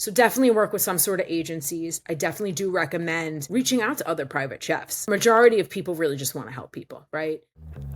So definitely work with some sort of agencies. I definitely do recommend reaching out to other private chefs. Majority of people really just want to help people, right?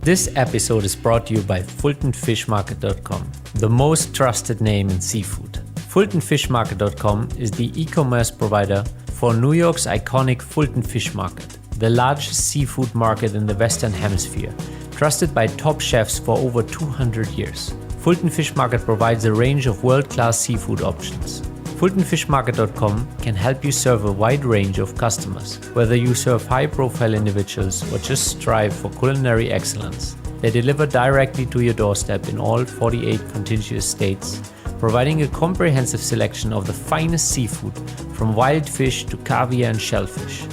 This episode is brought to you by FultonFishMarket.com, the most trusted name in seafood. FultonFishMarket.com is the e-commerce provider for New York's iconic Fulton Fish Market, the largest seafood market in the Western Hemisphere, trusted by top chefs for over 200 years. Fulton Fish Market provides a range of world-class seafood options. FultonFishMarket.com can help you serve a wide range of customers, whether you serve high-profile individuals or just strive for culinary excellence. They deliver directly to your doorstep in all 48 contiguous states, providing a comprehensive selection of the finest seafood, from wild fish to caviar and shellfish.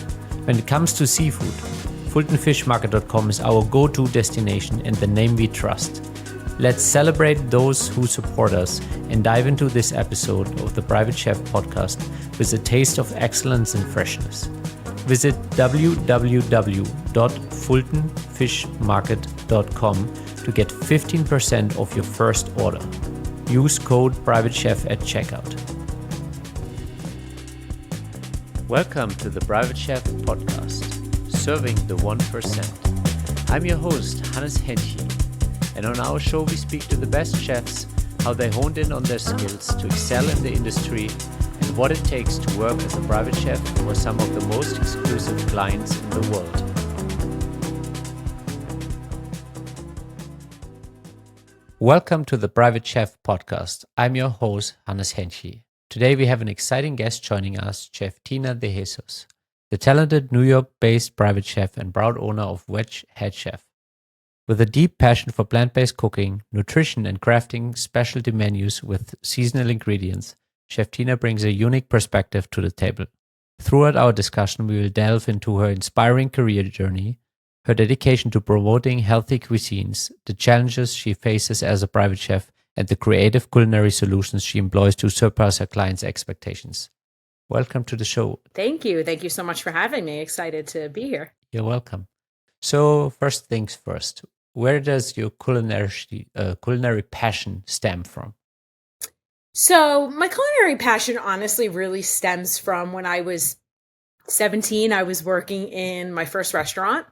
When it comes to seafood, FultonFishMarket.com is our go-to destination and the name we trust. Let's celebrate those who support us and dive into this episode of the Private Chef podcast with a taste of excellence and freshness. Visit www.fultonfishmarket.com to get 15% off your first order. Use code PrivateChef at checkout. Welcome to the Private Chef podcast, serving the 1%. I'm your host, Hennche. And on our show, we speak to the best chefs, how they honed in on their skills to excel in the industry, and what it takes to work as a private chef for some of the most exclusive clients in the world. Welcome to the Private Chef podcast. I'm your host, Hannes Hennche. Today we have an exciting guest joining us, Chef Tina Dejesus, the talented New York-based private chef and proud owner of VegHead Chef. With a deep passion for plant-based cooking, nutrition, and crafting specialty menus with seasonal ingredients, Chef Tina brings a unique perspective to the table. Throughout our discussion, we will delve into her inspiring career journey, her dedication to promoting healthy cuisines, the challenges she faces as a private chef, and the creative culinary solutions she employs to surpass her clients' expectations. Welcome to the show. Thank you. Thank you so much for having me. Excited to be here. You're welcome. So first things first, where does your culinary passion stem from? So my culinary passion honestly really stems from when I was 17. I was working in my first restaurant,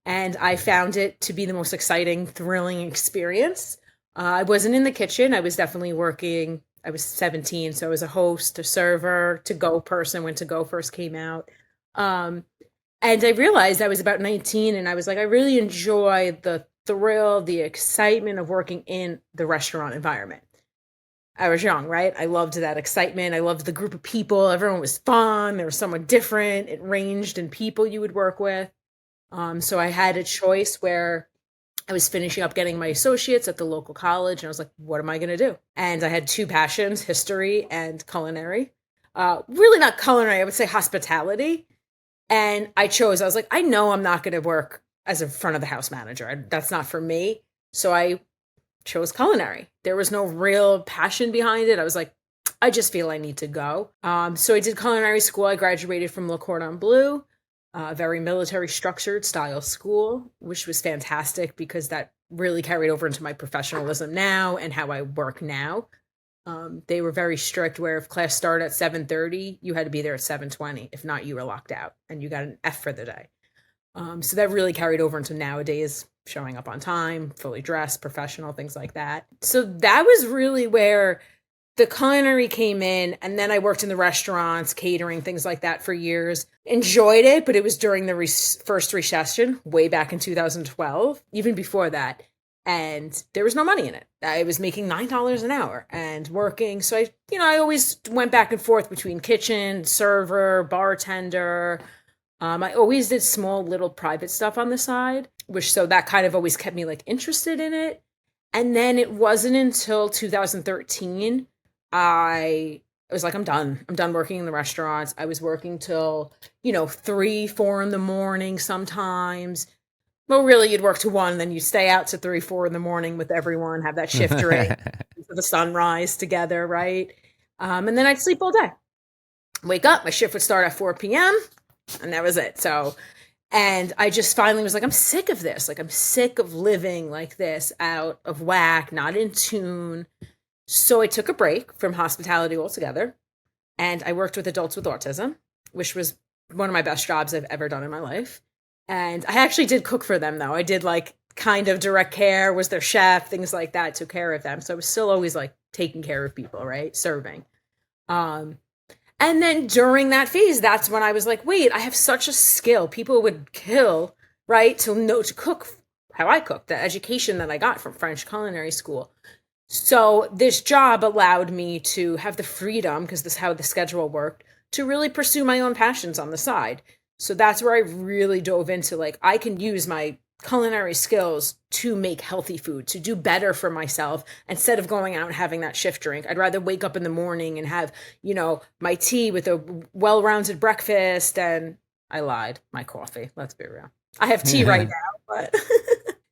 and I found it to be the most exciting, thrilling experience. I wasn't in the kitchen. I was definitely working. I was 17, so I was a host, a server, to-go person when to-go first came out. And I realized I was about 19, and I was like, I really enjoy the thrill, the excitement of working in the restaurant environment. I was young, right? I loved that excitement. I loved the group of people. Everyone was fun. They were somewhat different. It ranged in people you would work with. So I had a choice where I was finishing up getting my associates at the local college, and I was like, what am I going to do? And I had two passions, history and culinary. Really not culinary, I would say hospitality. And I was like, I know I'm not going to work as a front of the house manager. That's not for me. So I chose culinary. There was no real passion behind it. I was like, I just feel I need to go. So I did culinary school. I graduated from Le Cordon Bleu, a very military structured style school, which was fantastic because that really carried over into my professionalism now and how I work now. They were very strict where if class started at 7:30, you had to be there at 7:20. If not, you were locked out and you got an F for the day. So that really carried over into nowadays, showing up on time, fully dressed, professional, things like that. So that was really where the culinary came in. And then I worked in the restaurants, catering, things like that for years. Enjoyed it, but it was during the first recession way back in 2012, even before that. And there was no money in it. I was making $9 an hour and working. So I always went back and forth between kitchen, server, bartender. I always did small little private stuff on the side, so that kind of always kept me like interested in it. And then it wasn't until 2013, I was like, I'm done working in the restaurants. I was working till, 3, 4 in the morning sometimes. Well, really, you'd work to 1, then you'd stay out to 3, 4 in the morning with everyone, have that shift drink for the sunrise together, right? And then I'd sleep all day. Wake up, my shift would start at 4 p.m., and that was it. So, and I just finally was like, I'm sick of this. Like, I'm sick of living like this, out of whack, not in tune. So I took a break from hospitality altogether. and I worked with adults with autism, which was one of my best jobs I've ever done in my life. And I actually did cook for them, though. I did like kind of direct care, was their chef, things like that, took care of them. So I was still always like taking care of people, right? Serving. Um, and then during that phase, that's when I was like, wait, I have such a skill. People would kill, right, to know to cook how I cook, the education that I got from French culinary school. So this job allowed me to have the freedom, because this is how the schedule worked, to really pursue my own passions on the side. So that's where I really dove into like I can use my culinary skills to make healthy food, to do better for myself instead of going out and having that shift drink. I'd rather wake up in the morning and have, my tea with a well-rounded breakfast, and I lied, my coffee. Let's be real. I have tea right now, but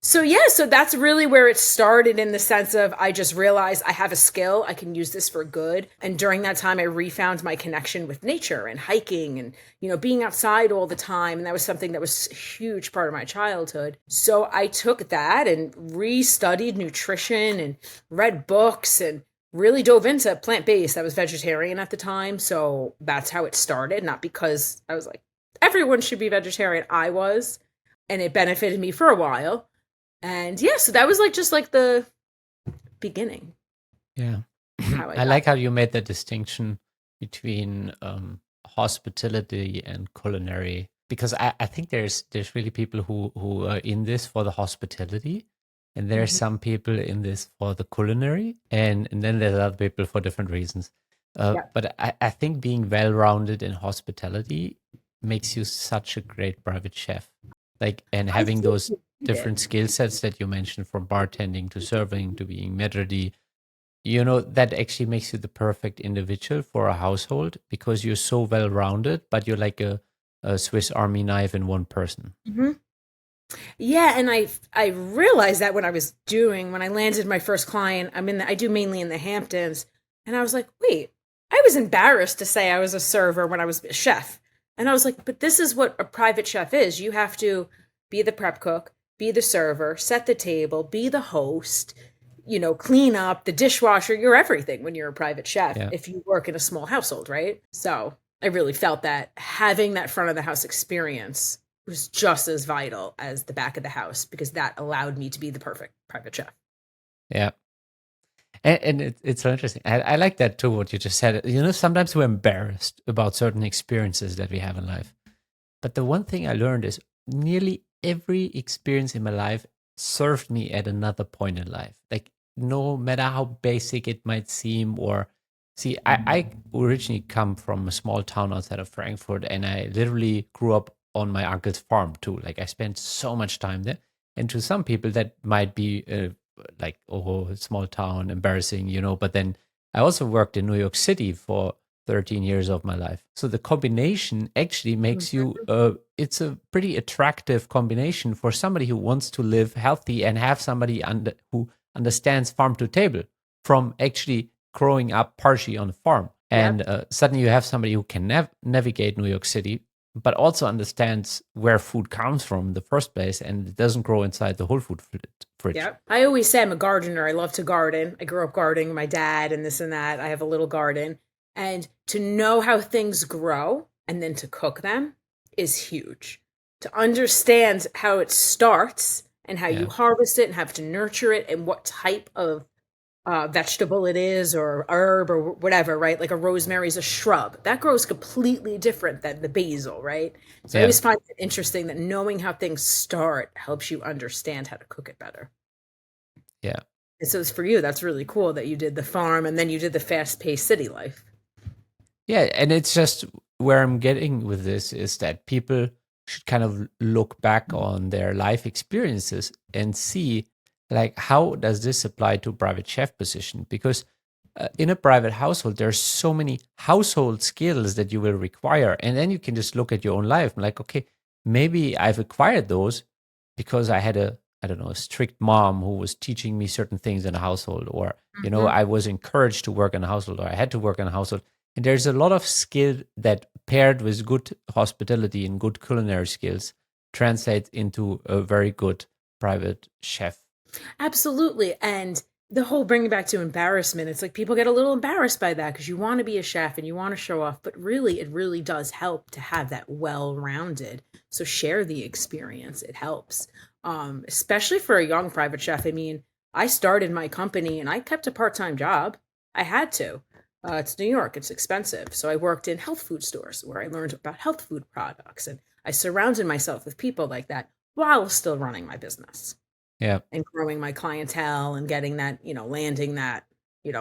so yeah, so that's really where it started, in the sense of I just realized I have a skill, I can use this for good. And during that time I refound my connection with nature and hiking and being outside all the time, and that was something that was a huge part of my childhood. So I took that and restudied nutrition and read books and really dove into plant-based. I was vegetarian at the time, so that's how it started, not because I was like everyone should be vegetarian. I was, and it benefited me for a while. And yeah, so that was like just like the beginning. Yeah. I like how you made the distinction between hospitality and culinary, because I think there's really people who are in this for the hospitality, and there's some people in this for the culinary, and then there's other people for different reasons. But I think being well-rounded in hospitality makes you such a great private chef. Like, and having those different skill sets that you mentioned, from bartending to serving to being maitre d', that actually makes you the perfect individual for a household, because you're so well rounded, but you're like a Swiss Army knife in one person. Mm-hmm. Yeah, and I realized that when I landed my first client. I do mainly in the Hamptons, and I was like, wait, I was embarrassed to say I was a server when I was a chef. And I was like, but this is what a private chef is. You have to be the prep cook, be the server, set the table, be the host, clean up, the dishwasher. You're everything when you're a private chef, if you work in a small household, right? So I really felt that having that front of the house experience was just as vital as the back of the house, because that allowed me to be the perfect private chef. Yeah. And it's so interesting. I like that too, what you just said. Sometimes we're embarrassed about certain experiences that we have in life. But the one thing I learned is nearly every experience in my life served me at another point in life. Like, no matter how basic it might seem, or see, I originally come from a small town outside of Frankfurt, and I literally grew up on my uncle's farm too. Like, I spent so much time there. And to some people that might be like, oh, small town, embarrassing, but then I also worked in New York City for 13 years of my life. So the combination actually makes you, it's a pretty attractive combination for somebody who wants to live healthy and have somebody who understands farm to table, from actually growing up partially on a farm. And suddenly you have somebody who can navigate New York City, but also understands where food comes from in the first place, and it doesn't grow inside the whole food fridge. Yeah. I always say I'm a gardener. I love to garden. I grew up gardening with my dad and this and that. I have a little garden. And to know how things grow and then to cook them is huge. To understand how it starts and how you harvest it and have to nurture it, and what type of vegetable it is, or herb, or whatever, right? Like a rosemary is a shrub that grows completely different than the basil, right? So I always find it interesting that knowing how things start helps you understand how to cook it better. Yeah. And so for you, that's really cool that you did the farm and then you did the fast-paced city life. Yeah, and it's just where I'm getting with this is that people should kind of look back on their life experiences and see, like, how does this apply to private chef position? Because in a private household, there's so many household skills that you will require. And then you can just look at your own life and like, okay, maybe I've acquired those because I had a strict mom who was teaching me certain things in a household, or, I was encouraged to work in a household, or I had to work in a household. And there's a lot of skill that, paired with good hospitality and good culinary skills, translates into a very good private chef. Absolutely. And the whole bringing back to embarrassment, it's like people get a little embarrassed by that because you want to be a chef and you want to show off, but really, it really does help to have that well-rounded. So share the experience. It helps, especially for a young private chef. I mean, I started my company and I kept a part-time job. I had to. It's New York. It's expensive. So I worked in health food stores where I learned about health food products, and I surrounded myself with people like that while still running my business. Yeah. And growing my clientele and getting that, landing that,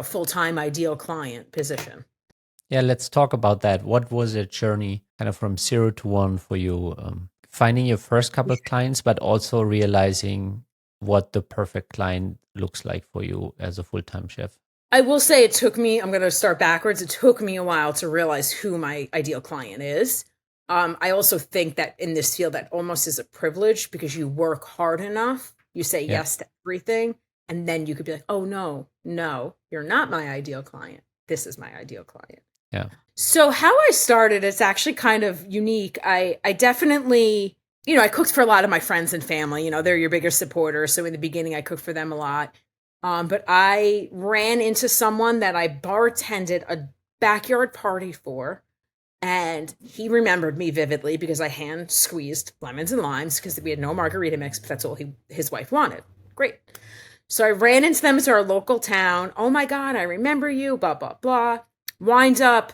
full-time ideal client position. Yeah, let's talk about that. What was a journey kind of from 0 to 1 for you? Finding your first couple of clients, but also realizing what the perfect client looks like for you as a full-time chef. I will say it took me, I'm going to start backwards. It took me a while to realize who my ideal client is. I also think that in this field, that almost is a privilege because you work hard enough. You say yes to everything. And then you could be like, oh, no, you're not my ideal client. This is my ideal client. Yeah. So how I started, it's actually kind of unique. I definitely, I cooked for a lot of my friends and family. They're your biggest supporters. So in the beginning, I cooked for them a lot. But I ran into someone that I bartended a backyard party for. And he remembered me vividly because I hand squeezed lemons and limes because we had no margarita mix, but that's all his wife wanted. Great. So I ran into them to our local town. Oh my God, I remember you, blah, blah, blah. Wind up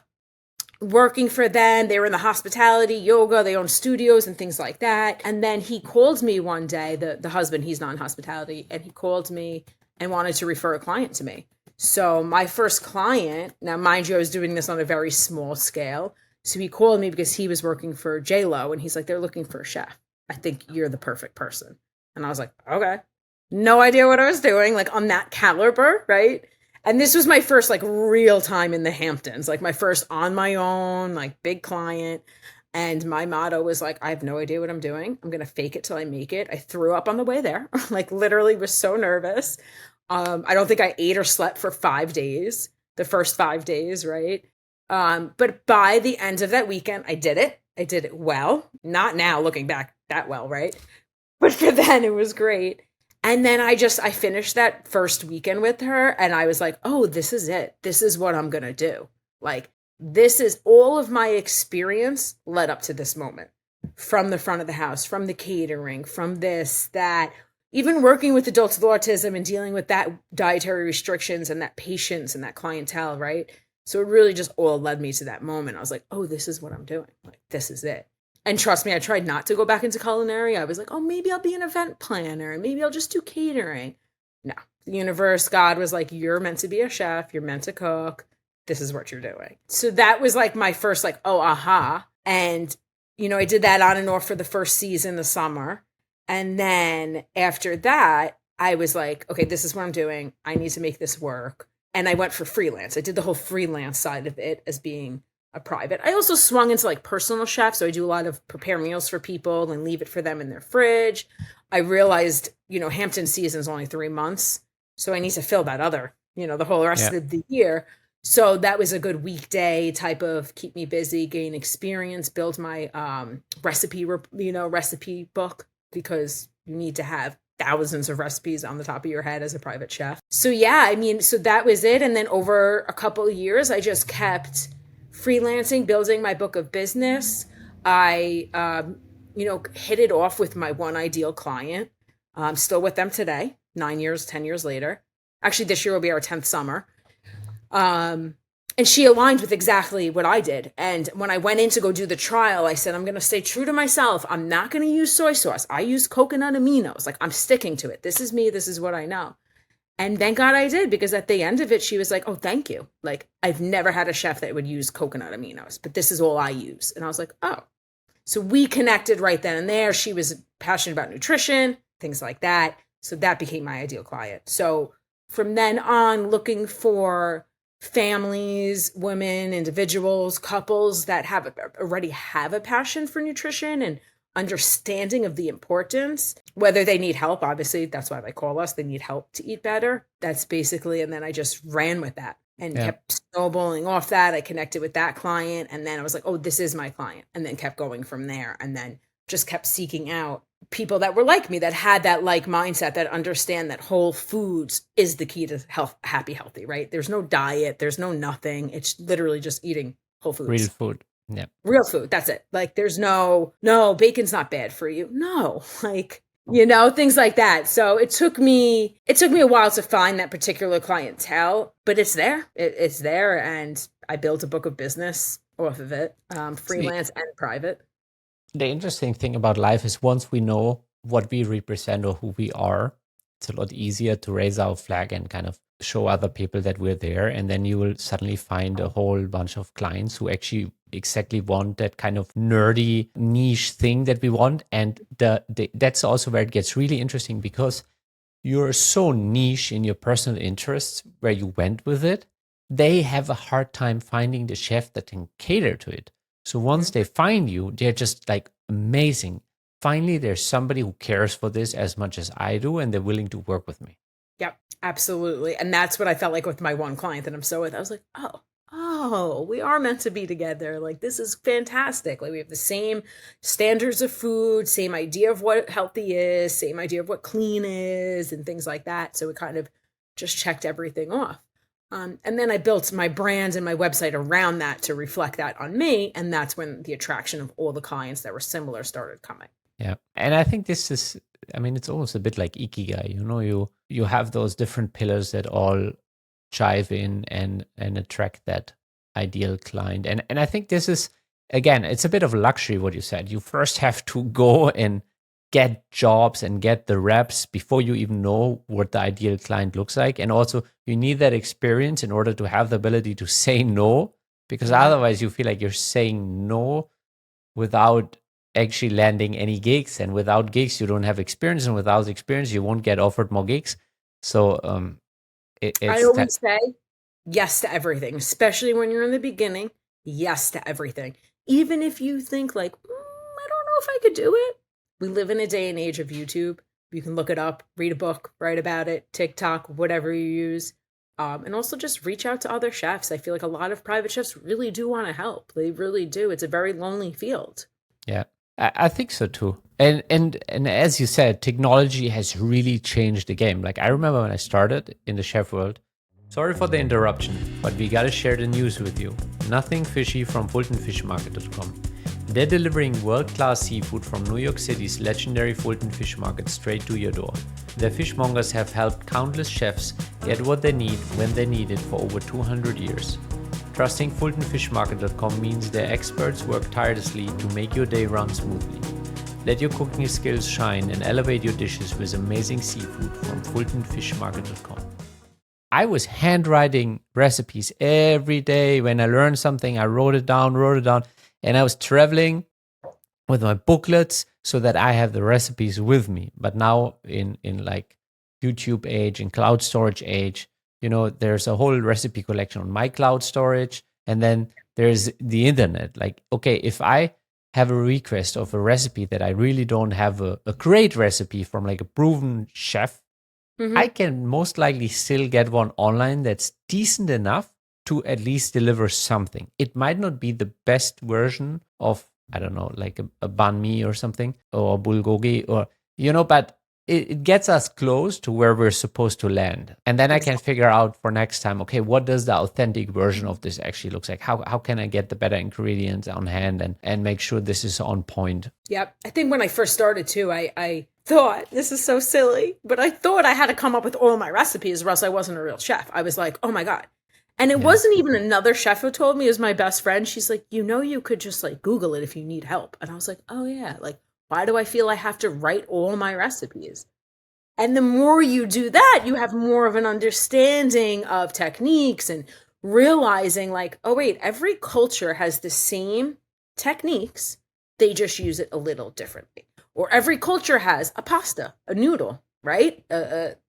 working for them. They were in the hospitality, yoga, they own studios and things like that. And then he called me one day, the husband, he's not in hospitality, and he called me and wanted to refer a client to me. So my first client, now mind you, I was doing this on a very small scale. So he called me because he was working for J-Lo and he's like, they're looking for a chef. I think you're the perfect person. And I was like, okay. No idea what I was doing, like on that caliber, right? And this was my first like real time in the Hamptons, like my first on my own, like big client. And my motto was like, I have no idea what I'm doing. I'm going to fake it till I make it. I threw up on the way there, like literally was so nervous. I don't think I ate or slept for 5 days, the first 5 days, right? But by the end of that weekend, I did it. I did it well. Not now looking back that well, right? But for then it was great. And then I finished that first weekend with her and I was like, oh, this is it. This is what I'm going to do. Like, this is all of my experience led up to this moment, from the front of the house, from the catering, from this, that, even working with adults with autism and dealing with that dietary restrictions and that patience and that clientele, right? So it really just all led me to that moment. I was like, oh, this is what I'm doing. Like, this is it. And trust me, I tried not to go back into culinary. I was like, oh, maybe I'll be an event planner. Maybe I'll just do catering. No, the universe, God was like, you're meant to be a chef. You're meant to cook. This is what you're doing. So that was like my first like, oh, aha. And, I did that on and off for the first season, the summer. And then after that, I was like, okay, this is what I'm doing. I need to make this work. And I went for freelance. I did the whole freelance side of it as being a private. I also swung into like personal chef. So I do a lot of prepare meals for people and leave it for them in their fridge. I realized, Hampton season's only 3 months. So I need to fill that other, the whole rest of the year. So that was a good weekday type of keep me busy, gain experience, build my recipe book, because you need to have thousands of recipes on the top of your head as a private chef. So so that was it. And then over a couple of years, I just kept freelancing, building my book of business. I, hit it off with my one ideal client. I'm still with them today, 9 years, 10 years later. Actually, this year will be our 10th summer. And she aligned with exactly what I did. And when I went in to go do the trial, I said, I'm going to stay true to myself. I'm not going to use soy sauce. I use coconut aminos. Like, I'm sticking to it. This is me. This is what I know. And thank God I did, because at the end of it, she was like, oh, thank you. Like, I've never had a chef that would use coconut aminos, but this is all I use. And I was like, oh. So we connected right then and there. She was passionate about nutrition, things like that. So that became my ideal client. So from then on, looking for families, women, individuals, couples that already have a passion for nutrition and understanding of the importance, whether they need help. Obviously, that's why they call us. They need help to eat better. That's basically, and then I just ran with that and kept snowballing off that. I connected with that client. And then I was like, oh, this is my client. And then kept going from there. And then just kept seeking out people that were like me, that had that like mindset, that understand that whole foods is the key to health, happy, healthy, right? There's no diet, there's no nothing. It's literally just eating whole Real foods. food. Yeah. Real food. That's it. Like there's no, bacon's not bad for you. No, like, things like that. So it took me a while to find that particular clientele, but it's there. It's there. And I built a book of business off of it, freelance and private. The interesting thing about life is once we know what we represent or who we are, it's a lot easier to raise our flag and kind of show other people that we're there. And then you will suddenly find a whole bunch of clients who actually exactly want that kind of nerdy niche thing that we want. And that's also where it gets really interesting, because you're so niche in your personal interests where you went with it. They have a hard time finding the chef that can cater to it. So once they find you, they're just like amazing. Finally, there's somebody who cares for this as much as I do, and they're willing to work with me. Yep, absolutely. And that's what I felt like with my one client that I'm so with. I was like, oh, we are meant to be together. Like, this is fantastic. Like, we have the same standards of food, same idea of what healthy is, same idea of what clean is, and things like that. So it kind of just checked everything off. And then I built my brand and my website around that to reflect that on me. And that's when the attraction of all the clients that were similar started coming. Yeah. And I think this is, it's almost a bit like Ikigai, you have those different pillars that all jive in and attract that ideal client. And I think this is, again, it's a bit of luxury, what you said. You first have to go and get jobs and get the reps before you even know what the ideal client looks like. And also you need that experience in order to have the ability to say no, because otherwise you feel like you're saying no without actually landing any gigs. And without gigs, you don't have experience. And without experience, you won't get offered more gigs. So I always say yes to everything, especially when you're in the beginning. Yes to everything. Even if you think like, I don't know if I could do it. We live in a day and age of YouTube. You can look it up, read a book, write about it, TikTok, whatever you use. And also just reach out to other chefs. I feel like a lot of private chefs really do want to help. They really do. It's a very lonely field. Yeah, I think so too. And as you said, technology has really changed the game. Like I remember when I started in the chef world. Sorry for the interruption, but we gotta share the news with you. Nothing fishy from FultonFishMarket.com. They're delivering world-class seafood from New York City's legendary Fulton Fish Market straight to your door. Their fishmongers have helped countless chefs get what they need when they need it for over 200 years. Trusting FultonFishMarket.com means their experts work tirelessly to make your day run smoothly. Let your cooking skills shine and elevate your dishes with amazing seafood from FultonFishMarket.com. I was handwriting recipes every day. When I learned something, I wrote it down. And I was traveling with my booklets so that I have the recipes with me. But now in like YouTube age and cloud storage age, there's a whole recipe collection on my cloud storage. And then there's the internet. Like, okay, if I have a request of a recipe that I really don't have a great recipe from like a proven chef, I can most likely still get one online that's decent enough to at least deliver something. It might not be the best version of, I don't know, like a banh mi or something, or bulgogi, or, but it gets us close to where we're supposed to land. And then I can figure out for next time, okay, what does the authentic version of this actually looks like? How can I get the better ingredients on hand and make sure this is on point? Yep. I think when I first started too, I thought, this is so silly, but I thought I had to come up with all my recipes or else I wasn't a real chef. I was like, oh my God. And it wasn't even another chef who told me, it was my best friend. She's like, you could just like Google it if you need help. And I was like, oh yeah, like, why do I feel I have to write all my recipes? And the more you do that, you have more of an understanding of techniques and realizing like, oh wait, every culture has the same techniques. They just use it a little differently. Or every culture has a pasta, a noodle, right?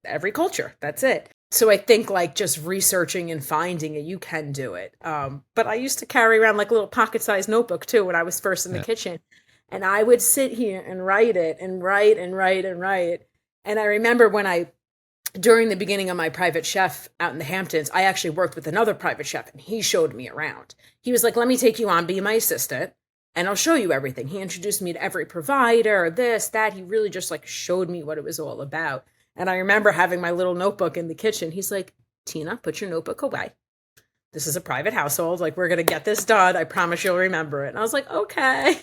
Every culture, that's it. So I think like just researching and finding it, you can do it. But I used to carry around like a little pocket-sized notebook too when I was first in the kitchen. And I would sit here and write it and write and write and write. And I remember when during the beginning of my private chef out in the Hamptons, I actually worked with another private chef and he showed me around. He was like, let me take you on, be my assistant. and I'll show you everything. He introduced me to every provider, this, that. He really just like showed me what it was all about. And I remember having my little notebook in the kitchen. He's like, Tina, put your notebook away. This is a private household. Like, we're going to get this done. I promise you'll remember it. And I was like, okay.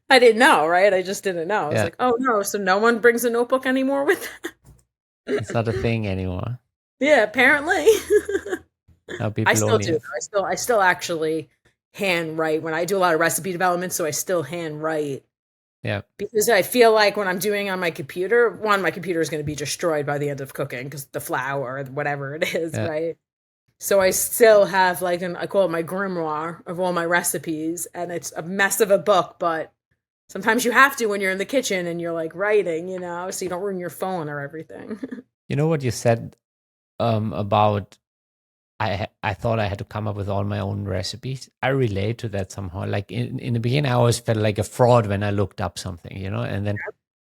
I didn't know, right? I just didn't know. I was like, oh no, so no one brings a notebook anymore with them? It's not a thing anymore. Yeah, apparently. Now people I still only do. have- I still actually hand write when I do a lot of recipe development, so I still hand write. Yeah. Because I feel like when I'm doing on my computer, one, my computer is going to be destroyed by the end of cooking because the flour or whatever it is, right? So I still have like I call it my grimoire of all my recipes, and it's a mess of a book, but sometimes you have to when you're in the kitchen and you're like writing, you know, so you don't ruin your phone or everything. You know what you said about I thought I had to come up with all my own recipes. I relate to that somehow. Like in the beginning, I always felt like a fraud when I looked up something, you know, and then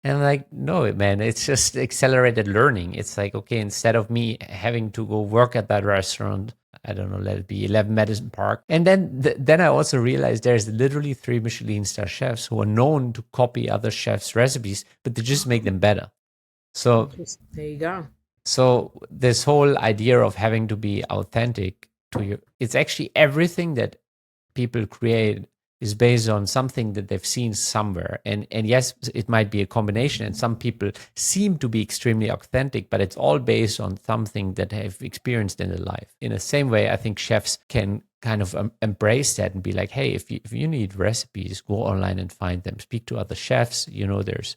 and I'm like, no, man, it's just accelerated learning. It's like, okay, instead of me having to go work at that restaurant, I don't know, let it be 11 Madison Park. And then I also realized there's literally 3 Michelin star chefs who are known to copy other chefs' recipes, but they just make them better. So there you go. So this whole idea of having to be authentic to you, it's actually everything that people create is based on something that they've seen somewhere. And yes, it might be a combination. And some people seem to be extremely authentic, but it's all based on something that they've experienced in their life. In the same way, I think chefs can kind of embrace that and be like, hey, if you need recipes, go online and find them. Speak to other chefs. You know, there's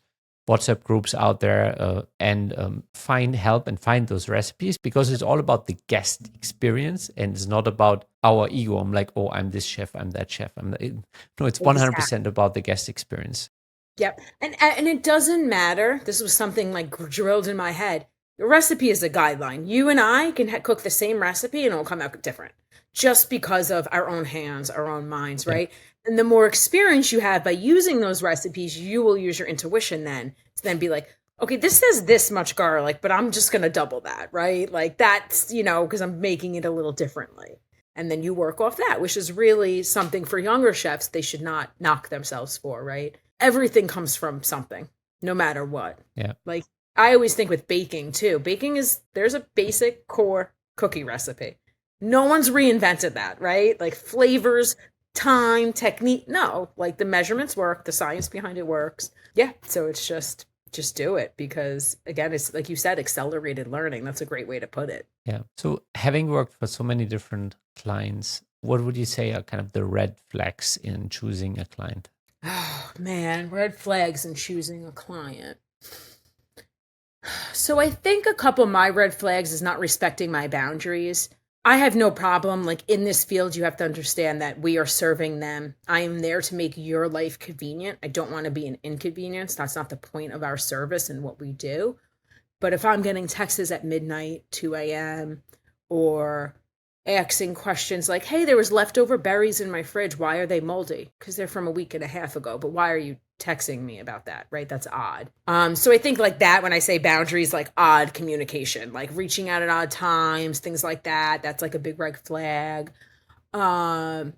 WhatsApp groups out there and find help and find those recipes, because it's all about the guest experience and it's not about our ego. I'm like, oh, I'm this chef, I'm that chef. No, it's 100% about the guest experience. Yep. And it doesn't matter. This was something like drilled in my head. The recipe is a guideline. You and I can cook the same recipe and it'll come out different just because of our own hands, our own minds, right? Yeah. And the more experience you have by using those recipes, you will use your intuition then to then be like, okay, this says this much garlic, but I'm just going to double that, right? Like that's, you know, because I'm making it a little differently. And then you work off that, which is really something for younger chefs they should not knock themselves for, right? Everything comes from something, no matter what. Yeah. Like I always think with baking too. Baking there's a basic core cookie recipe. No one's reinvented that, right? Like flavors, time, technique. No, like the measurements work, the science behind it works. Yeah. So it's just do it, because again, it's like you said, accelerated learning. That's a great way to put it. Yeah. So having worked for so many different clients, what would you say are kind of the red flags in choosing a client? Oh man, red flags in choosing a client. So I think a couple of my red flags is not respecting my boundaries. I have no problem. Like in this field, you have to understand that we are serving them. I am there to make your life convenient. I don't want to be an inconvenience. That's not the point of our service and what we do. But if I'm getting texts at midnight, 2 a.m., or asking questions like, hey, there was leftover berries in my fridge. Why are they moldy? Because they're from a week and a half ago. But why are you texting me about that, right? That's odd. So I think like that, when I say boundaries, like odd communication, like reaching out at odd times, things like that. That's like a big red flag. Another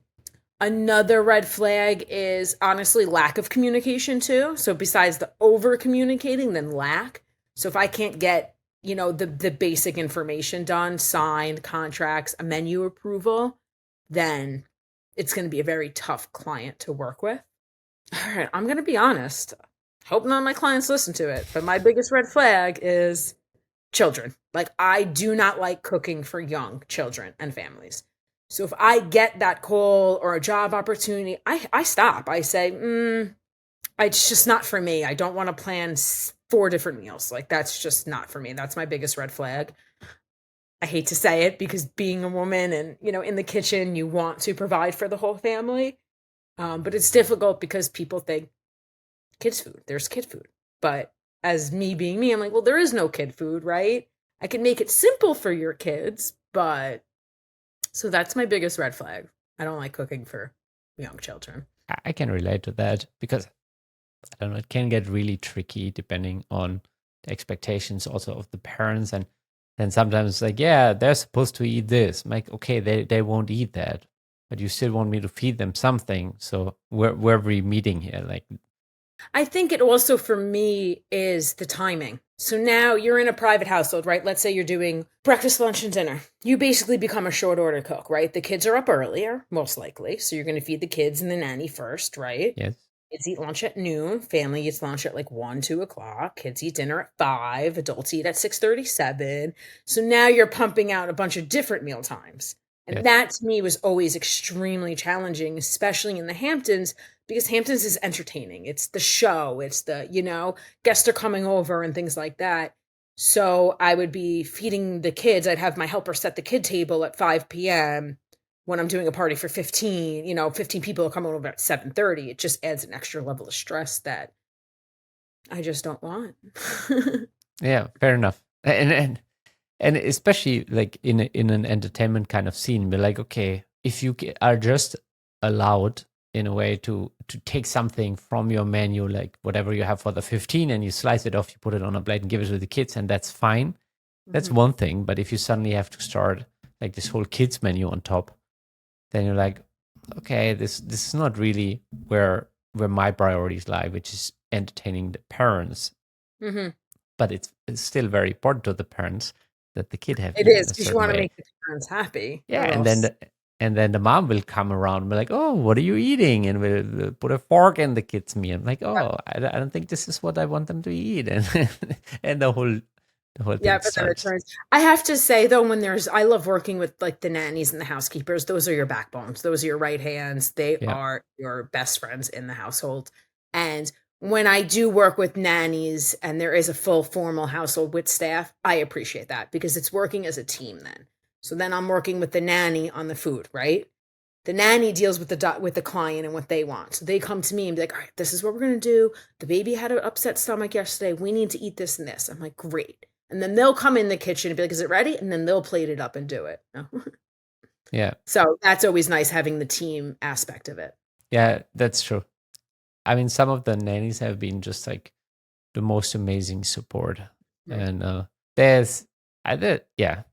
red flag is honestly lack of communication too. So besides the over communicating, then lack. So if I can't get, you know, the basic information done, signed contracts, a menu approval, then it's going to be a very tough client to work with. All right, I'm going to be honest. Hope none of my clients listen to it, but my biggest red flag is children. Like I do not like cooking for young children and families. So if I get that call or a job opportunity, I stop. I say, it's just not for me. I don't want to plan 4 different meals. Like that's just not for me. That's my biggest red flag. I hate to say it because being a woman and, you know, in the kitchen, you want to provide for the whole family. But it's difficult because people think kids food, there's kid food. But as me being me, I'm like, well, there is no kid food, right? I can make it simple for your kids, but so that's my biggest red flag. I don't like cooking for young children. I can relate to that because I don't know, it can get really tricky depending on the expectations also of the parents. And then sometimes it's like, yeah, they're supposed to eat this. I'm like, okay, they won't eat that. but you still want me to feed them something. So where are we meeting here? Like, I think it also for me is the timing. So now you're in a private household, right? Let's say you're doing breakfast, lunch, and dinner. You basically become a short order cook, right? The kids are up earlier, most likely. So you're going to feed the kids and the nanny first, right? yes, Kids eat lunch at noon. Family eats lunch at like 1, 2 o'clock. Kids eat dinner at 5. Adults eat at 6:37. So now you're pumping out a bunch of different meal times. And yes, that to me was always extremely challenging, especially in the Hamptons, because Hamptons is entertaining. It's the show, it's the, guests are coming over and things like that. So I would be feeding the kids. I'd have my helper set the kid table at 5 p.m. when I'm doing a party for 15, 15 people are coming over at 7:30. It just adds an extra level of stress that I just don't want. yeah, fair enough. And especially like in an entertainment kind of scene, we're like, okay, if you are just allowed in a way to take something from your menu, like whatever you have for the 15, and you slice it off, you put it on a plate and give it to the kids, and that's fine. That's one thing. But if you suddenly have to start like this whole kids menu on top, then you're like, okay, this is not really where my priorities lie, which is entertaining the parents. Mm-hmm. But it's still very important to the parents that the kid have It eaten is a because you certain want to way. make the parents happy. Yeah, or and else- then the mom will come around and be like, "Oh, what are you eating?" And we'll put a fork in the kid's meal. I'm like, "Oh, I don't think this is what I want them to eat," and the whole Yeah, thing but then it starts. turns. I have to say though, I love working with like the nannies and the housekeepers. Those are your backbones. Those are your right hands. They Yeah, are your best friends in the household. And when I do work with nannies and there is a full formal household with staff, I appreciate that because it's working as a team then. So then I'm working with the nanny on the food, right? The nanny deals with the client and what they want. So they come to me and be like, "All right, this is what we're gonna do. The baby had an upset stomach yesterday. We need to eat this and this." I'm like, "Great." And then they'll come in the kitchen and be like, "Is it ready?" And then they'll plate it up and do it. yeah, So that's always nice having the team aspect of it. yeah. That's true. I mean, some of the nannies have been just like the most amazing support, Right. and there's, yeah,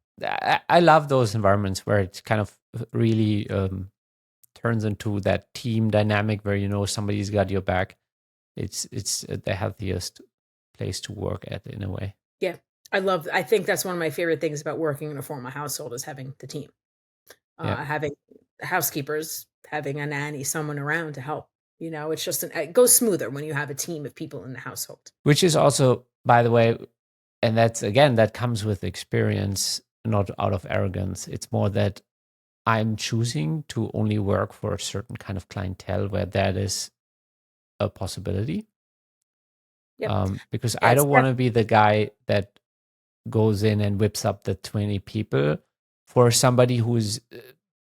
I love those environments where it kind of really turns into that team dynamic where somebody's got your back. It's the healthiest place to work at in a way. Yeah. I think that's one of my favorite things about working in a formal household is having the team, Yeah, having housekeepers, having a nanny, someone around to help. It's just it goes smoother when you have a team of people in the household. which is also, by the way, and that's again that comes with experience, not out of arrogance. It's more that I'm choosing to only work for a certain kind of clientele where that is a possibility. Yep. Because Yeah, I it's don't want to be the guy that goes in and whips up the 20 people for somebody who's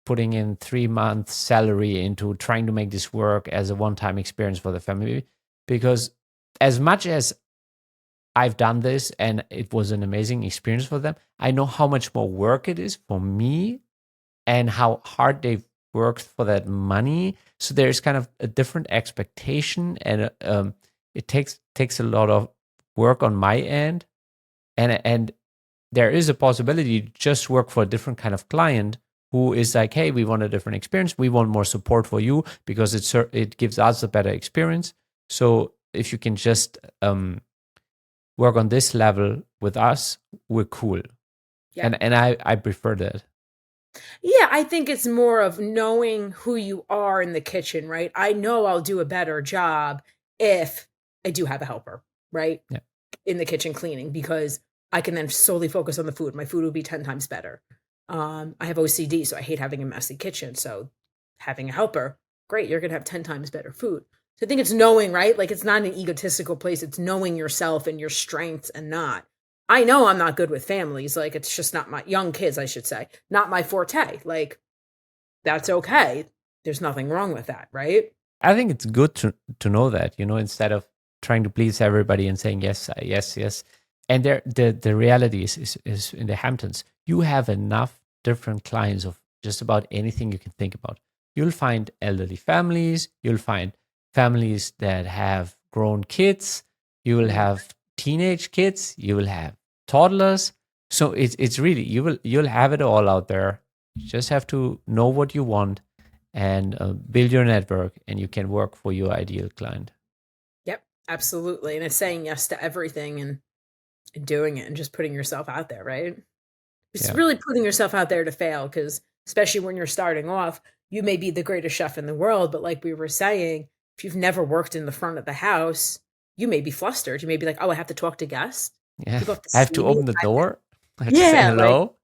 putting in 3 months salary into trying to make this work as a one-time experience for the family. Because as much as I've done this and it was an amazing experience for them, I know how much more work it is for me and how hard they've worked for that money. So there's kind of a different expectation, and it takes a lot of work on my end, and there is a possibility to just work for a different kind of client who is like, hey, we want a different experience, we want more support for you because it gives us a better experience. So if you can just work on this level with us, we're cool. Yeah. And I prefer that. Yeah, I think it's more of knowing who you are in the kitchen, right? I know I'll do a better job if I do have a helper, right? Yeah. In the kitchen cleaning because I can then solely focus on the food. My food will be 10 times better. I have OCD, so I hate having a messy kitchen. So having a helper, great, you're going to have 10 times better food. So I think it's knowing, right? Like it's not an egotistical place. It's knowing yourself and your strengths and not. I know I'm not good with families. Like it's just not my young kids, I should say, not my forte. Like that's okay. There's nothing wrong with that, right? I think it's good to know that, instead of trying to please everybody and saying yes, yes, yes. And the reality is in the Hamptons, you have enough different clients of just about anything you can think about. You'll find elderly families, you'll find families that have grown kids, you will have teenage kids, you will have toddlers. So it's really you'll have it all out there. You just have to know what you want and build your network, and you can work for your ideal client. Yep, absolutely. And it's saying yes to everything and doing it and just putting yourself out there, right? It's Yeah. really putting yourself out there to fail, because especially when you're starting off, you may be the greatest chef in the world, but like we were saying, if you've never worked in the front of the house, you may be flustered. You may be like, "Oh, I have to talk to guests. Yeah. People have to I have see to me." open the door. I have to say Yeah, like, hello.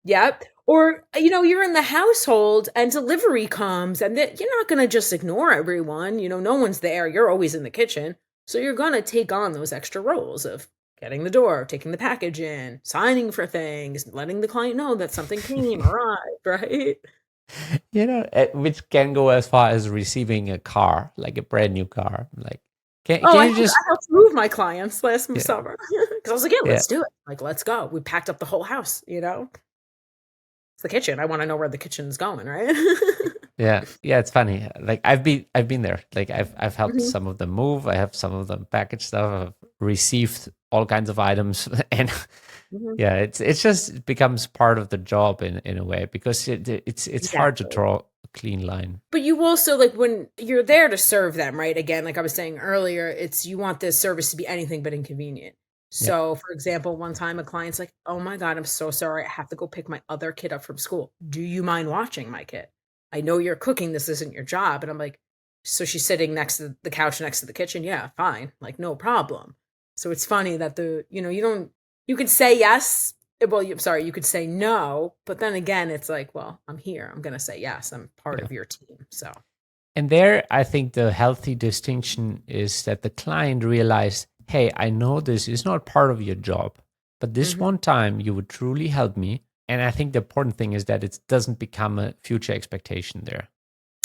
yep. Or, you're in the household and delivery comes, and you're not going to just ignore everyone. No one's there. You're always in the kitchen. So you're going to take on those extra roles of getting the door, taking the package in, signing for things, letting the client know that something came, arrived, right? Which can go as far as receiving a car, like a brand new car. Like, Oh, can you just, I helped move my clients last yeah, summer because I was like, yeah, yeah, let's do it. Like, let's go. We packed up the whole house. It's the kitchen. I want to know where the kitchen's going, right? yeah, yeah. It's funny. Like I've been there. Like I've helped Mhm, some of them move. I have some of them package stuff. I've received all kinds of items, and mhm. yeah, it's just it becomes part of the job in a way, because it's hard to Exactly. draw a clean line. But you also, like, when you're there to serve them, right? Again, like I was saying earlier, it's you want this service to be anything but inconvenient. Yeah, So, for example, one time a client's like, "Oh my God, I'm so sorry. I have to go pick my other kid up from school. Do you mind watching my kid? I know you're cooking. This isn't your job." And I'm like, so she's sitting next to the couch next to the kitchen. Yeah, fine. Like, no problem. So it's funny that you don't, you could say yes. Well, I'm sorry, you could say no, but then again, it's like, well, I'm here. I'm going to say yes. I'm part yeah. of your team. So, And there, I think the healthy distinction is that the client realized, hey, I know this is not part of your job, but this mhm, one time you would truly help me. And I think the important thing is that it doesn't become a future expectation there.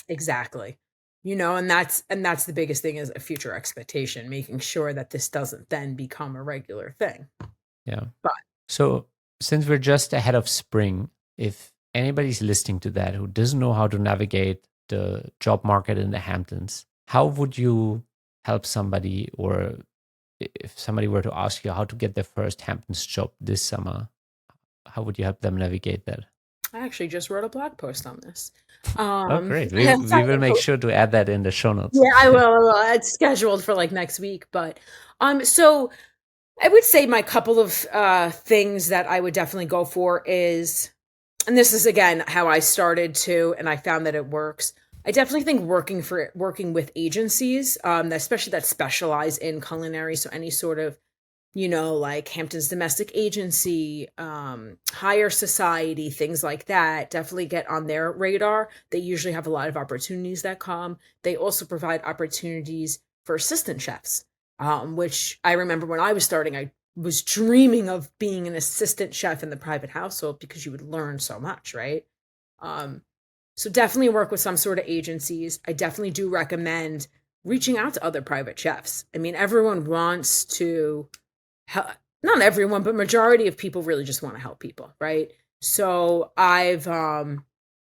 exactly. And that's the biggest thing, is a future expectation, making sure that this doesn't then become a regular thing. Yeah. But So since we're just ahead of spring, if anybody's listening to that who doesn't know how to navigate the job market in the Hamptons, how would you help somebody, or if somebody were to ask you how to get their first Hamptons job this summer, how would you help them navigate that? I actually just wrote a blog post on this. Oh, great. It's We will actually make sure to add that in the show notes. Yeah, I will. I will. It's scheduled for like next week, but so I would say my couple of things that I would definitely go for is, and this is again how I started too, and I found that it works. I definitely think working with agencies, that especially that specialize in culinary, so any sort of, like Hampton's Domestic Agency, Higher Society, things like that, definitely get on their radar. They usually have a lot of opportunities that come. They also provide opportunities for assistant chefs, which I remember when I was starting, I was dreaming of being an assistant chef in the private household because you would learn so much, right? Um, so definitely work with some sort of agencies. I definitely do recommend reaching out to other private chefs. I mean, everyone wants to not everyone, but majority of people really just want to help people, right? So I've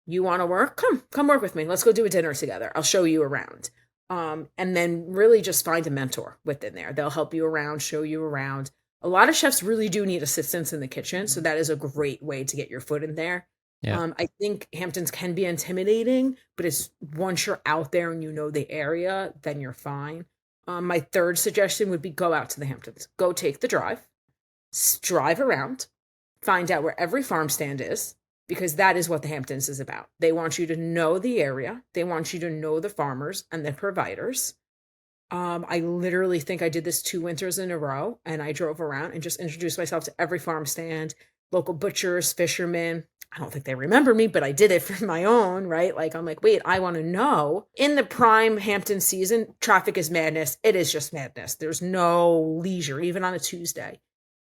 you want to work? Come work with me. Let's go do a dinner together. I'll show you around. And then really just find a mentor within there. They'll help you around, show you around. A lot of chefs really do need assistance in the kitchen, so that is a great way to get your foot in there. Yeah. I think Hamptons can be intimidating, but it's once you're out there and you know the area, then you're fine. My third suggestion would be go out to the Hamptons. Go take the drive, drive around, find out where every farm stand is, because that is what the Hamptons is about. They want you to know the area, they want you to know the farmers and the providers. I literally think I did this 2 winters in a row, and I drove around and just introduced myself to every farm stand, local butchers, fishermen. I don't think they remember me, but I did it for my own, right? Like, I'm like, wait, I want to know. In the prime Hampton season, traffic is madness. It is just madness. There's no leisure, even on a Tuesday.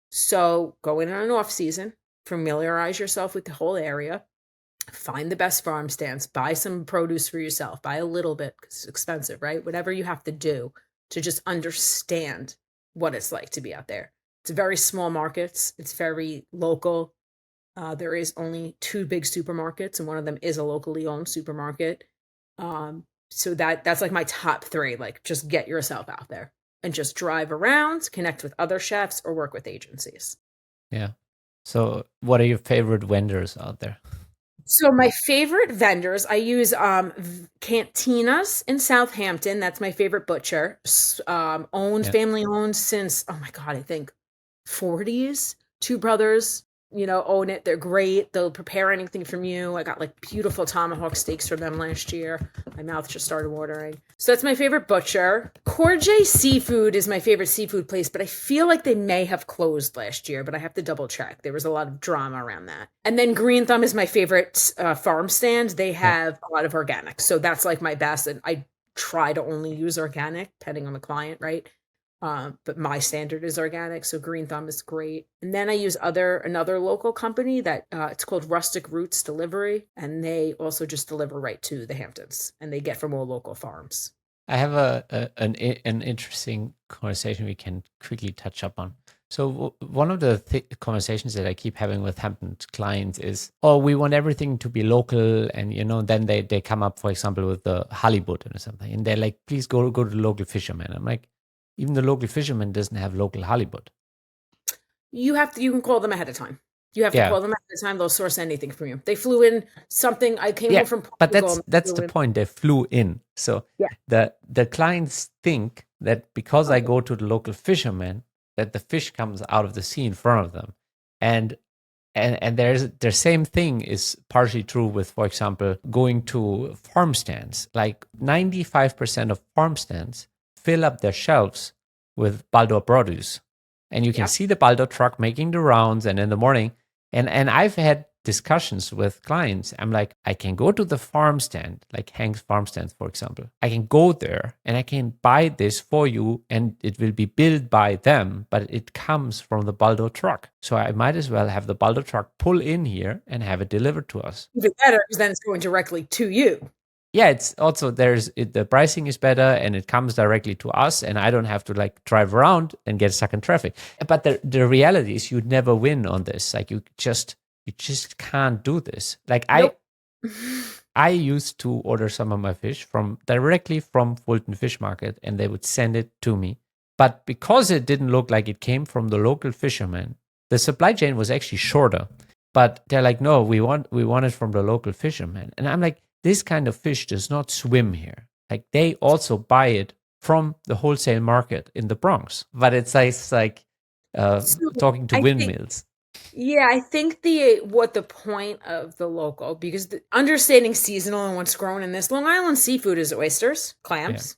So go in on an off season, familiarize yourself with the whole area, find the best farm stands, buy some produce for yourself, buy a little bit because it's expensive, right? Whatever you have to do to just understand what it's like to be out there. It's very small markets, it's very local. There is only two big supermarkets, and one of them is a locally owned supermarket. So that's like my top three. Like, just get yourself out there and just drive around, connect with other chefs, or work with agencies. Yeah. So what are your favorite vendors out there? So my favorite vendors, I use Cantina's in Southampton. That's my favorite butcher. Owned, Yeah. family owned since, oh my God, I think 40s. Two brothers, own it. They're great. They'll prepare anything from you. I got like beautiful tomahawk steaks from them last year. My mouth just started watering. So that's my favorite butcher. Corjay Seafood is my favorite seafood place, but I feel like they may have closed last year, but I have to double check. There was a lot of drama around that. And then Green Thumb is my favorite farm stand. They Yeah. have a lot of organic. So that's like my best. And I try to only use organic, depending on the client, right? But my standard is organic, so Green Thumb is great. And then I use another local company that it's called Rustic Roots Delivery, and they also just deliver right to the Hamptons, and they get from all local farms. I have an interesting conversation we can quickly touch up on. So one of the conversations that I keep having with Hampton clients is, oh, we want everything to be local, and then they come up, for example, with the halibut or something, and they're like, please go to the local fisherman. I'm like, even the local fisherman doesn't have local halibut. You can call them ahead of time. You have to Yeah, call them ahead of time. They'll source anything from you. They flew in something. I came yeah, home from but Portugal. that's the point. They flew in, so Yeah. the clients think that because I Oh, go to the local fisherman, that the fish comes out of the sea in front of them, and there's the same thing is partially true with, for example, going to farm stands. Like 95% of farm stands fill up their shelves with Baldur produce, and you can yeah. see the Baldur truck making the rounds, and in the morning, and I've had discussions with clients. I'm like, I can go to the farm stand, like Hank's farm stand, for example. I can go there and I can buy this for you, and it will be billed by them, but it comes from the Baldo truck. So I might as well have the Baldo truck pull in here and have it delivered to us. Even better because then it's going directly to you. Yeah, it's also the pricing is better and it comes directly to us, and I don't have to like drive around and get stuck in traffic. But the reality is you'd never win on this. Like you just can't do this. Like Nope. I used to order some of my fish from directly from Fulton Fish Market, and they would send it to me. But because it didn't look like it came from the local fisherman, the supply chain was actually shorter. But they're like, no, we want it from the local fisherman. And I'm like, this kind of fish does not swim here. Like they also buy it from the wholesale market in the Bronx. But it's like So talking to I think windmills. Yeah, I think the point of the local, because understanding seasonal and what's grown in this Long Island seafood is oysters, Yeah, clams,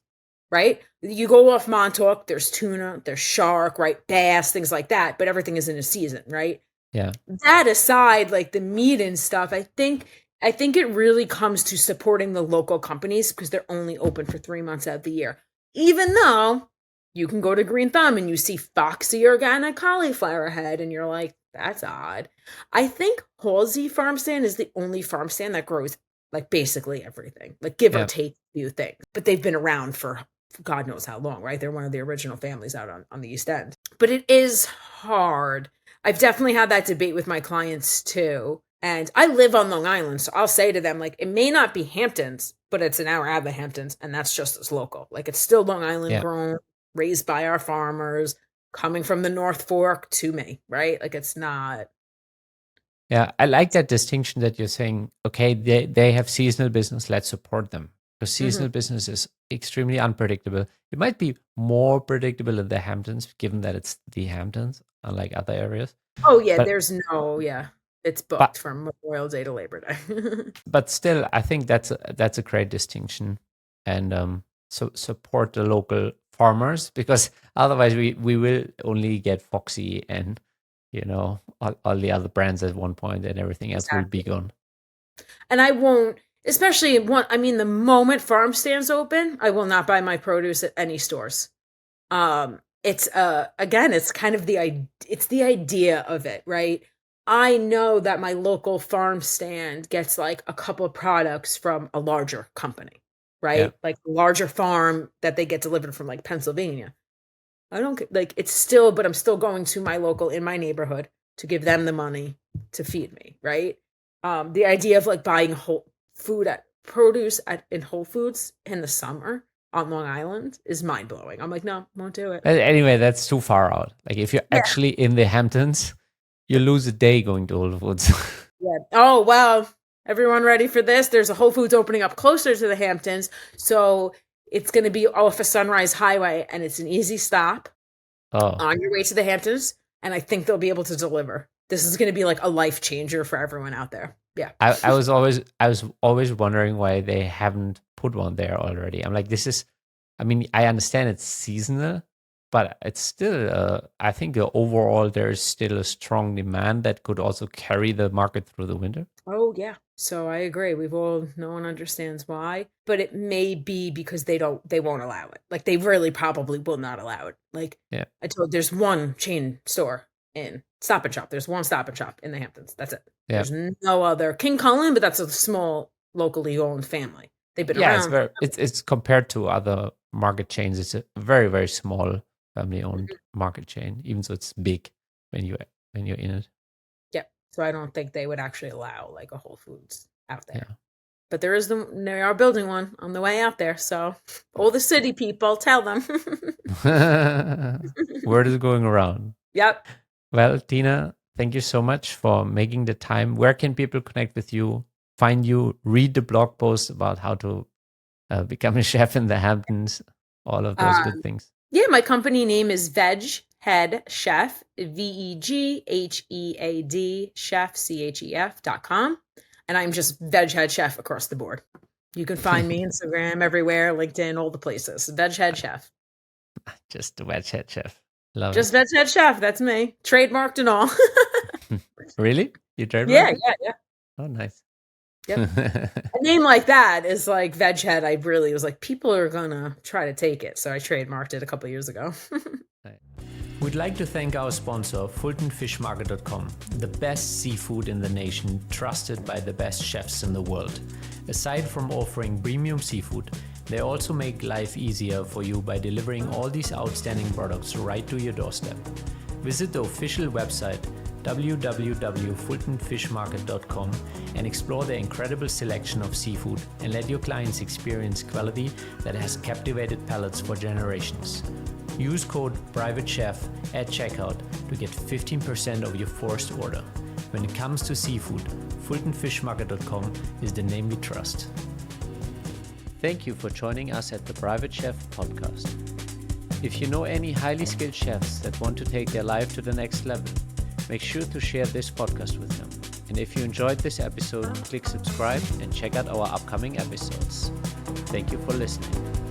right? You go off Montauk, there's tuna, there's shark, right? Bass, things like that, but everything is in a season, right? yeah, That aside, like the meat and stuff, I think it really comes to supporting the local companies because they're only open for 3 months out of the year. Even though you can go to Green Thumb and you see Foxy organic cauliflower head, and you're like, that's odd. I think Halsey Farm Stand is the only farm stand that grows like basically everything, like give or yeah. take a few things. But they've been around for God knows how long, right? They're one of the original families out on the East End. But it is hard. I've definitely had that debate with my clients too. And I live on Long Island, so I'll say to them, like, it may not be Hamptons, but it's an hour out of the Hamptons, and that's just as local. Like, it's still Long Island Yeah. grown, raised by our farmers, coming from the North Fork to me, right? Like, it's not. Yeah, I like that distinction that you're saying, okay, they have seasonal business, let's support them. Because Mhm. seasonal business is extremely unpredictable. It might be more predictable in the Hamptons, given that it's the Hamptons, unlike other areas. Oh, yeah, But yeah, it's but booked from Memorial Day to Labor Day. but still, I think that's a great distinction, and so support the local farmers, because otherwise we will only get Foxy and all the other brands at one point, and everything else will be Exactly. gone. And I won't, especially the moment farm stands open, I will not buy my produce at any stores. It's again, it's kind of it's the idea of it, right? I know that my local farm stand gets like a couple of products from a larger company, Yeah. right? Like a larger farm that they get delivered from like Pennsylvania. I don't like it's still, but I'm still going to my local in my neighborhood to give them the money to feed me, right? The idea of like buying whole food at produce in Whole Foods in the summer on Long Island is mind blowing. I'm like, no, won't do it. Anyway, that's too far out. Like if you're Yeah, actually in the Hamptons, you lose a day going to Whole Foods. yeah. Oh well. Everyone ready for this? There's a Whole Foods opening up closer to the Hamptons. So it's going to be off a Sunrise Highway, and it's an easy stop on your way to the Hamptons. And I think they'll be able to deliver. This is going to be like a life changer for everyone out there. Yeah. I was always wondering why they haven't put one there already. I'm like, I understand it's seasonal, but it's still, I think overall there's still a strong demand that could also carry the market through the winter. Oh, yeah. So I agree. No one understands why, but it may be because they won't allow it. Like they really probably will not allow it. Like there's one chain store in Stop and Shop. There's one Stop and Shop in the Hamptons. That's it. Yeah. There's no other King Cullen, but that's a small locally owned family. They've been around. It's compared to other market chains. It's a very, very small family-owned market chain, even though it's big when you're in it. Yeah, so I don't think they would actually allow like a Whole Foods out there. Yeah. But they are building one on the way out there. So all the city people, tell them. Word is going around. Yep. Well, Tina, thank you so much for making the time. Where can people connect with you, find you, read the blog post about how to become a chef in the Hamptons, all of those good things? Yeah, my company name is VegHead Chef, VEGHEAD Chef, CHEF.com. And I'm just VegHead Chef across the board. You can find me Instagram, everywhere, LinkedIn, all the places. VegHead Chef. Just the VegHead Chef. Love just it. VegHead Chef, that's me. Trademarked and all. Really? You trademarked? Yeah. Oh, nice. Yep. A name like that is like VegHead. I really was like, people are gonna try to take it, so I trademarked it a couple years ago. We'd like to thank our sponsor, FultonFishMarket.com, the best seafood in the nation, trusted by the best chefs in the world. Aside from offering premium seafood, they also make life easier for you by delivering all these outstanding products right to your doorstep. Visit the official website www.fultonfishmarket.com and explore their incredible selection of seafood and let your clients experience quality that has captivated palates for generations. Use code PRIVATECHEF at checkout to get 15% of your first order. When it comes to seafood, FultonFishMarket.com is the name we trust. Thank you for joining us at the Private Chef podcast. If you know any highly skilled chefs that want to take their life to the next level, make sure to share this podcast with them. And if you enjoyed this episode, click subscribe and check out our upcoming episodes. Thank you for listening.